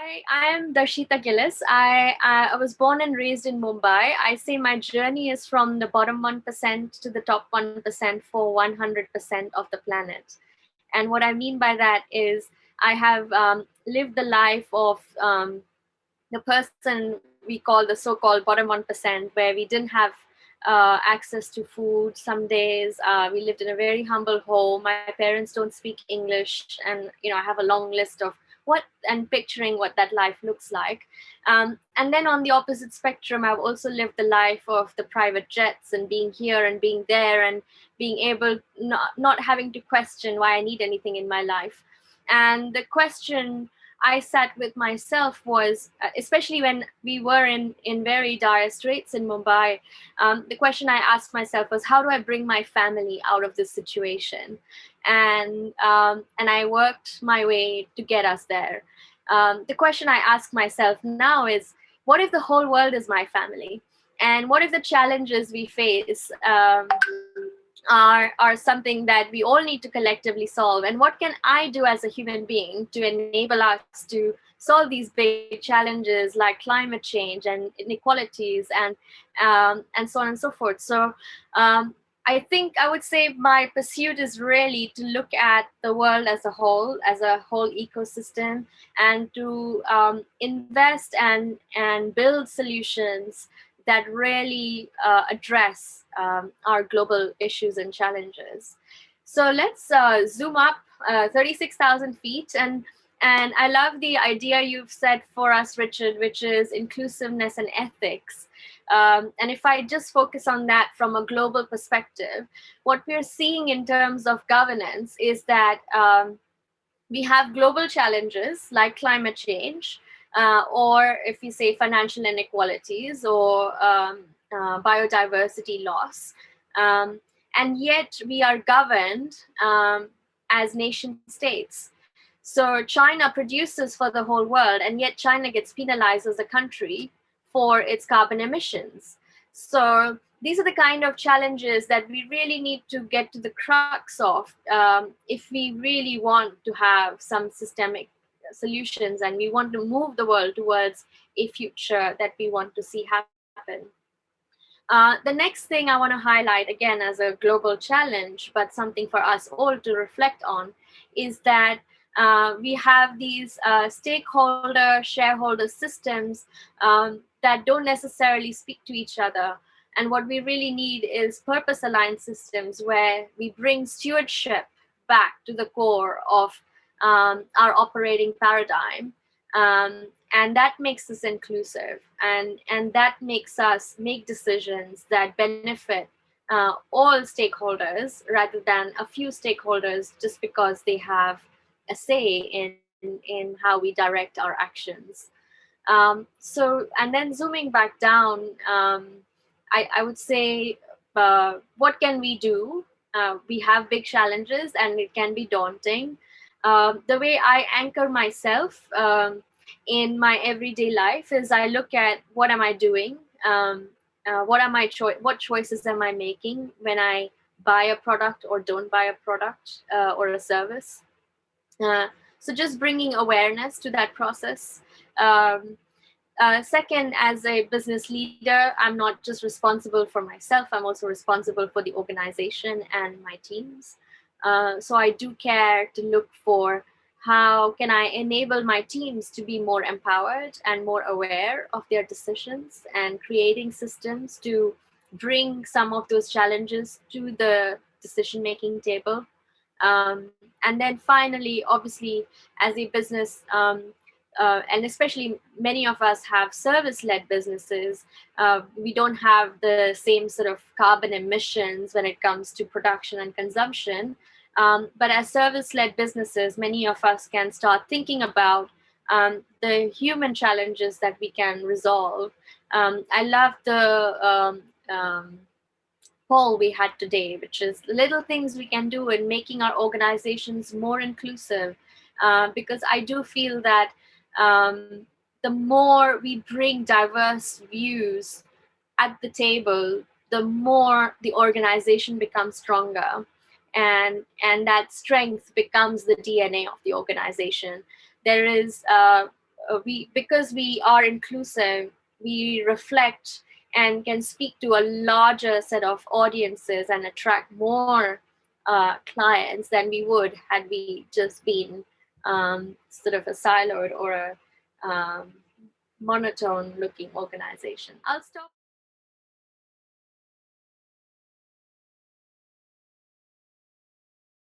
I am Darshita Gillies. I was born and raised in Mumbai. I say my journey is from the bottom 1% to the top 1% for 100% of the planet. And what I mean by that is I have lived the life of the person we call the so-called bottom 1%, where we didn't have access to food some days. We lived in a very humble home. My parents don't speak English, and I have a long list of what and picturing what that life looks like. And then on the opposite spectrum, I've also lived the life of the private jets and being here and being there and being able not having to question why I need anything in my life. And the question I sat with myself was, especially when we were in very dire straits in Mumbai, the question I asked myself was, how do I bring my family out of this situation? And I worked my way to get us there. The question I ask myself now is, what if the whole world is my family? And what if the challenges we face are something that we all need to collectively solve? And what can I do as a human being to enable us to solve these big challenges like climate change and inequalities and so on and so forth? So I think I would say my pursuit is really to look at the world as a whole ecosystem, and to invest and build solutions that really address our global issues and challenges. So let's zoom up 36,000 feet. And I love the idea you've said for us, Richard, which is inclusiveness and ethics. And if I just focus on that from a global perspective, what we're seeing in terms of governance is that we have global challenges like climate change, or if you say financial inequalities, or biodiversity loss. And yet we are governed as nation states. So China produces for the whole world, and yet China gets penalized as a country for its carbon emissions. So these are the kind of challenges that we really need to get to the crux of, if we really want to have some systemic solutions and we want to move the world towards a future that we want to see happen. The next thing I want to highlight, again, as a global challenge, but something for us all to reflect on, is that we have these stakeholder, shareholder systems that don't necessarily speak to each other. And what we really need is purpose-aligned systems where we bring stewardship back to the core of our operating paradigm. And that makes us inclusive, and that makes us make decisions that benefit all stakeholders rather than a few stakeholders just because they have a say in how we direct our actions. So, and then zooming back down, I would say, what can we do? We have big challenges and it can be daunting. The way I anchor myself in my everyday life is I look at what am I doing, what choices am I making when I buy a product or don't buy a product or a service. So just bringing awareness to that process. Second, as a business leader, I'm not just responsible for myself, I'm also responsible for the organization and my teams. So I do care to look for how can I enable my teams to be more empowered and more aware of their decisions, and creating systems to bring some of those challenges to the decision-making table. And then finally, obviously, as a business, and especially many of us have service-led businesses, we don't have the same sort of carbon emissions when it comes to production and consumption. But as service-led businesses, many of us can start thinking about the human challenges that we can resolve. I love the poll we had today, which is little things we can do in making our organizations more inclusive, because I do feel that the more we bring diverse views at the table, the more the organization becomes stronger, and that strength becomes the DNA of the organization. There is we because we are inclusive, we reflect and can speak to a larger set of audiences and attract more clients than we would had we just been sort of a siloed or a monotone looking organization. I'll stop.